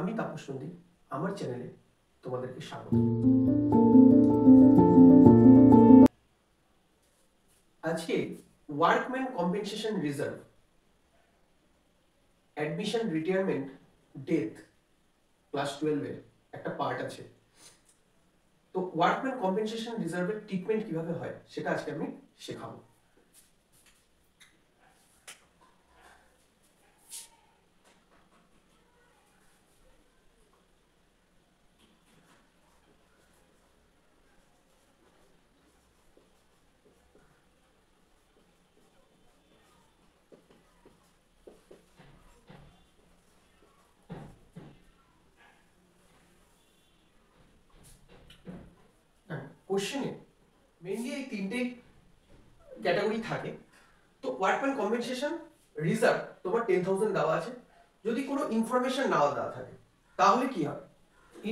আমি তাপস নন্দী, আমার চ্যানেলে তোমাদেরকে স্বাগত। আজকে workman compensation reserve, admission, retirement, death class 12 এর একটা পার্ট আছে। তো ওয়ার্কম্যান কম্পেনসেশন রিজার্ভের ট্রিটমেন্ট কিভাবে হয় সেটা আজকে আমি শেখাবো। কোশ্চেনে মেইনলি এই তিনটে ক্যাটাগরি থাকে। তো ওয়ার্কম্যান কম্পেনসেশন রিজার্ভ তোমার 10,000 দেওয়া আছে। যদি কোনো ইনফরমেশন না দেওয়া থাকে তাহলে কি হবে?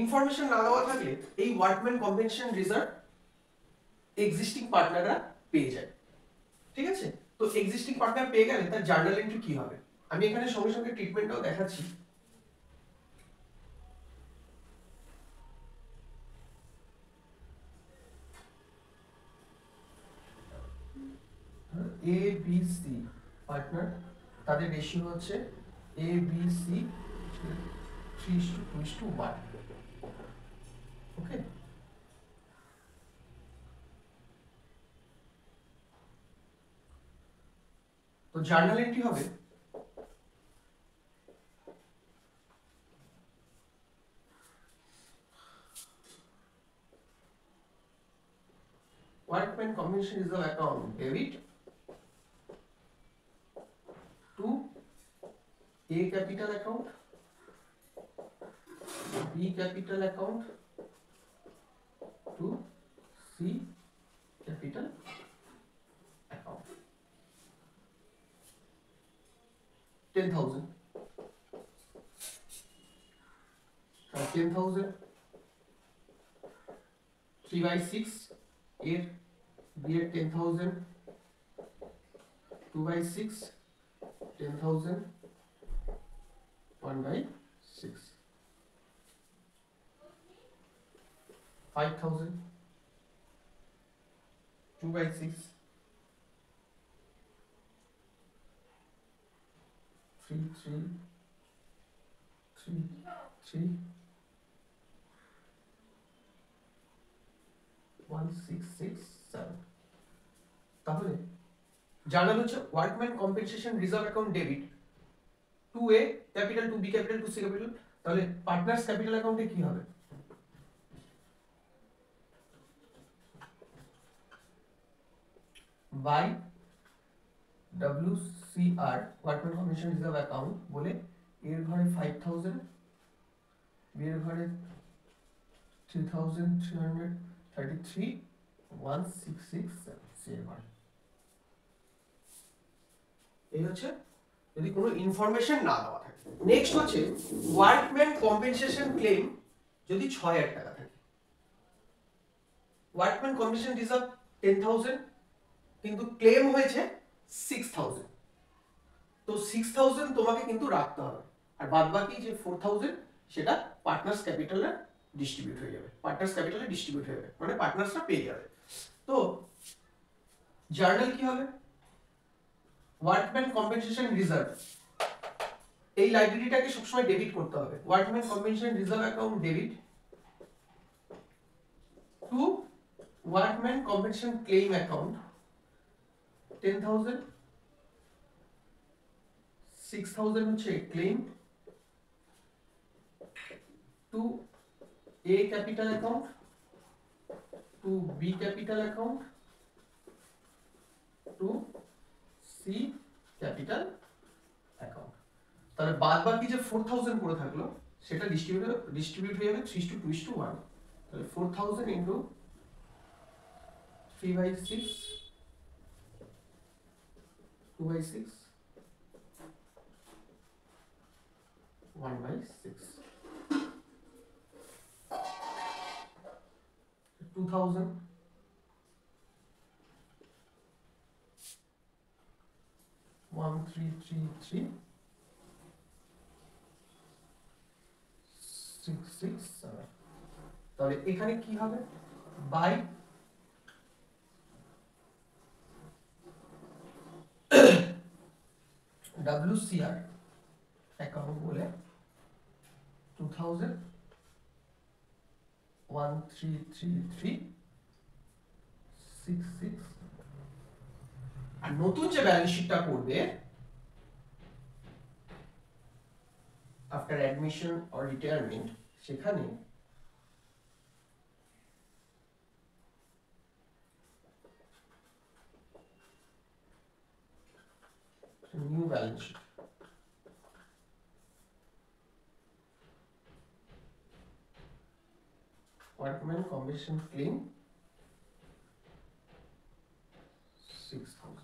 ইনফরমেশন না দেওয়া থাকলে এই ওয়ার্কম্যান কম্পেনসেশন রিজার্ভ এক্সিস্টিং পার্টনাররা পেয়ে যায়। ঠিক আছে, তো এক্সিস্টিং পার্টনার পেয়ে গেলে তার জার্নাল এন্ট্রি কি হবে আমি এখানে সঙ্গে সঙ্গে ট্রিটমেন্টটাও দেখাচ্ছি। এ বি সি পার্টনার, তাদের রেশিও হচ্ছে এ বি সি 3:2:1। ওকে, তো জার্নাল এন্ট্রি হবে workman compensation reserve account debit two A capital account, B capital account to C capital account. 10,000. 10,000 3/6 এর B এর 10,000 2/6 10,000 1/6 5,000 2/6 3 3 3 3 1 6 6 7। তাহলে জার্নাল হচ্ছে workman compensation reserve account debit to A capital, to B capital, to C capital. তাহলে partners capital অ্যাকাউন্টে কি হবে? By WCR workman compensation reserve account বলে এর ঘরে 5,000, বি এর ঘরে 3,333 1667 সি এর ঘরে। এই হচ্ছে যদি কোনো ইনফরমেশন না দেওয়া থাকে। নেক্সট হচ্ছে ওয়ার্কম্যান কম্পেনসেশন ক্লেম যদি 6,000 টাকা থাকে। ওয়ার্কম্যান কম্পেনসেশন রিজার্ভ 10,000 কিন্তু ক্লেম হয়েছে 6,000, তো 6,000 তোমাকে কিন্তু রাখতে হবে, আর বাদ বাকি যে 4,000 সেটা পার্টনার্স ক্যাপিটালে ডিস্ট্রিবিউট হয়ে যাবে। পার্টনার্স ক্যাপিটালে ডিস্ট্রিবিউট হয়ে যাবে মানে পার্টনার্সরা পেয়ে যাবে। তো জার্নাল কি হবে? ওয়ার্কম্যান কম্পেনসেশন রিজার্ভ, এই লাইব্রেরিটাকে সবসময় ডেবিট করতে হবে। Workman compensation reserve account debit two workman compensation claim account 10,000, 6,000 হচ্ছে claim to A capital account, to B capital account, to C capital account. তাহলে বাদ বাকি যে 4,000 করে থাকলো সেটা ডিস্ট্রিবিউট হয়ে যাবে 3:2:1। তাহলে 4,000 ইনটু 3/6 2/6 1/6 2,000 1,333 667, তাহলে এখানে কি হবে বাই WCR অ্যাকাউন্ট বলে 20133366, আর নতুন যে ব্যালেন্স শিটটা করবে আফটার অ্যাডমিশন অর রিটায়ারমেন্ট, সেখানে new balance sheet workman compensation claim 6000।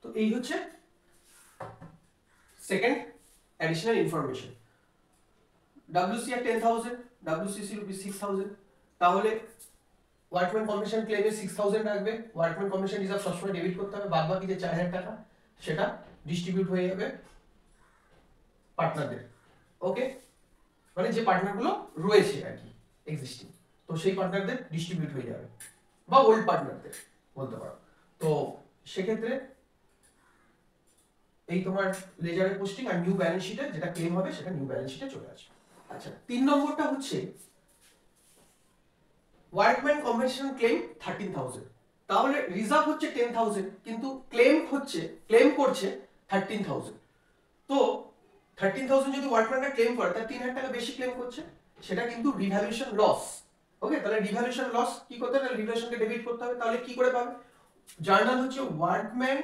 তো এই হচ্ছে second additional information. WCR 10,000, WCC rupees 6,000, তাহলে ওয়ার্কম্যান কম্পেনসেশন ক্লেমে 6,000 রাখবে, ওয়ার্কম্যান কম্পেনসেশন রিজার্ভ সবসময় ডেবিট করতে হবে, বাদ বাকি যে 4,000 টাকা সেটা ডিস্ট্রিবিউট হয়ে যাবে পার্টনারদের। ওকে, মানে যে পার্টনারগুলো রয়েছে আর কি এক্সিস্টিং, তো সেই পার্টনারদের ডিস্ট্রিবিউট হয়ে যাবে, বা ওল্ড পার্টনারদের বলতে পারো। তো সেক্ষেত্রে এই তোমার লেজারের পোস্টিং আর নিউ ব্যালেন্স শিটে যেটা ক্লেম হবে সেটা নিউ ব্যালেন্স শিটে চলে আসবে। আচ্ছা, 3 নম্বরটা হচ্ছে ওয়ার্কম্যান কম্পেনসেশন ক্লেম 13,000, তাহলে রিজার্ভ হচ্ছে 10,000 কিন্তু ক্লেম করছে 13,000। তো 13,000 যদি ওয়ার্কম্যানটা ক্লেম করে তার 3,000 টাকা বেশি ক্লেম করছে, সেটা কিন্তু রিভ্যালুয়েশন লস। ওকে, তাহলে রিভ্যালুয়েশন লস কি করতে হবে, রিভ্যালুয়েশনকে ডেবিট করতে হবে। তাহলে কি করে পাবে, জার্নাল হচ্ছে workman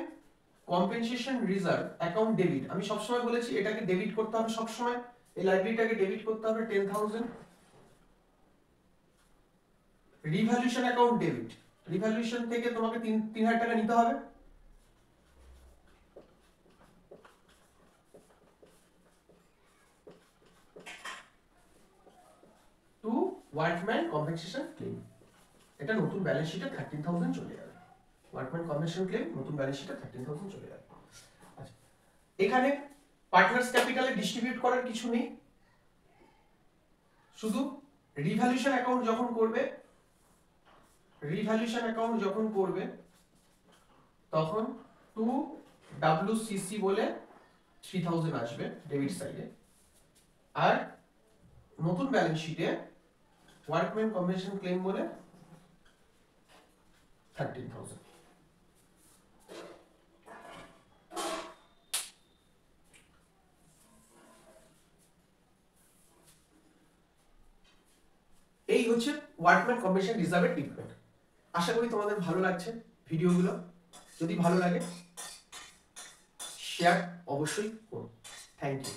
compensation reserve account debit, আমি সবসময় বলেছি এটাকে ডেবিট করতে হবে, সবসময় এই লাইব্রেরিটাকে ডেবিট করতে হবে 10,000, রিভ্যালুয়েশন অ্যাকাউন্ট ডেবিট, রিভ্যালুয়েশন থেকে তোমাকে 3,000 টাকা নিতে হবে, টু ওয়ার্কম্যান কম্পেনসেশন ক্লেম, এটা নতুন ব্যালেন্স শিটে 13,000 চলে যাবে। ওয়ার্কম্যান কম্পেনসেশন ক্লেম নতুন ব্যালেন্স শিটে 13,000 চলে যাবে। আচ্ছা, এখানে পার্টনার্স ক্যাপিটালে ডিস্ট্রিবিউট করার কিছু নেই, শুধু রিভ্যালুয়েশন অ্যাকাউন্ট যখন করবে তখন টু WCC বলে 3,000 আসবে ডেবিট সাইডে, আর নতুন ব্যালেন্স শিটে ওয়ার্কম্যান কম্পেনসেশন ক্লেম বলে 13,000। এই হচ্ছে ওয়ার্কম্যান কম্পেনসেশন রিজার্ভের ট্রিটমেন্ট। আশা করি তোমাদের ভালো লাগছে ভিডিওগুলো। যদি ভালো লাগে শেয়ার অবশ্যই করো। Thank you.